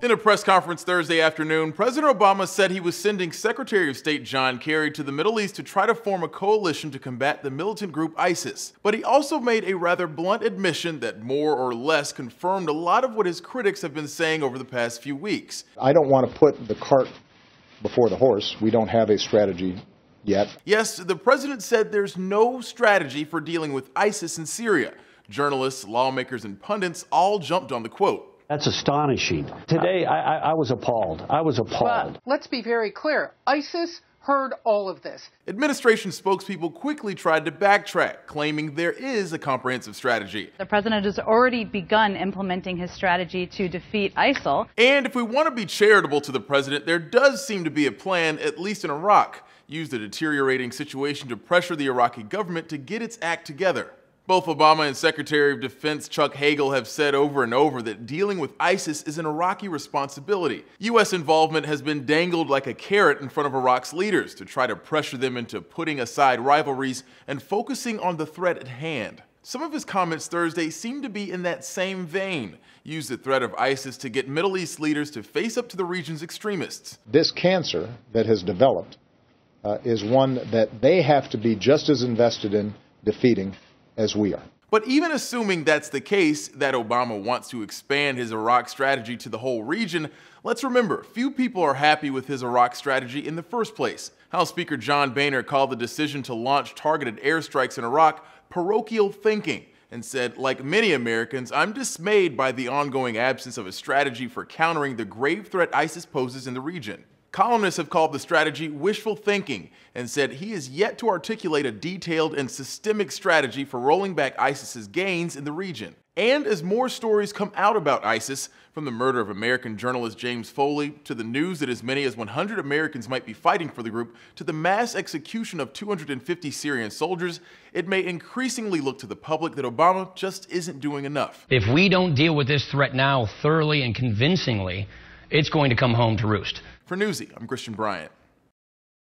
In a press conference Thursday afternoon, President Obama said he was sending Secretary of State John Kerry to the Middle East to try to form a coalition to combat the militant group ISIS. But he also made a rather blunt admission that more or less confirmed a lot of what his critics have been saying over the past few weeks. I don't want to put the cart before the horse. We don't have a strategy yet. Yes, the president said there's no strategy for dealing with ISIS in Syria. Journalists, lawmakers, and pundits all jumped on the quote. That's astonishing. Today, I was appalled. I was appalled. But let's be very clear. ISIS heard all of this. Administration spokespeople quickly tried to backtrack, claiming there is a comprehensive strategy. The president has already begun implementing his strategy to defeat ISIL. And if we want to be charitable to the president, there does seem to be a plan, at least in Iraq, use the deteriorating situation to pressure the Iraqi government to get its act together. Both Obama and Secretary of Defense Chuck Hagel have said over and over that dealing with ISIS is an Iraqi responsibility. U.S. involvement has been dangled like a carrot in front of Iraq's leaders to try to pressure them into putting aside rivalries and focusing on the threat at hand. Some of his comments Thursday seem to be in that same vein. Use the threat of ISIS to get Middle East leaders to face up to the region's extremists. This cancer that has developed is one that they have to be just as invested in defeating as we are. But even assuming that's the case, that Obama wants to expand his Iraq strategy to the whole region, let's remember, few people are happy with his Iraq strategy in the first place. House Speaker John Boehner called the decision to launch targeted airstrikes in Iraq parochial thinking and said, like many Americans, I'm dismayed by the ongoing absence of a strategy for countering the grave threat ISIS poses in the region. Columnists have called the strategy wishful thinking and said he is yet to articulate a detailed and systemic strategy for rolling back ISIS's gains in the region. And as more stories come out about ISIS, from the murder of American journalist James Foley, to the news that as many as 100 Americans might be fighting for the group, to the mass execution of 250 Syrian soldiers, it may increasingly look to the public that Obama just isn't doing enough. If we don't deal with this threat now thoroughly and convincingly, it's going to come home to roost. For Newsy, I'm Christian Bryant.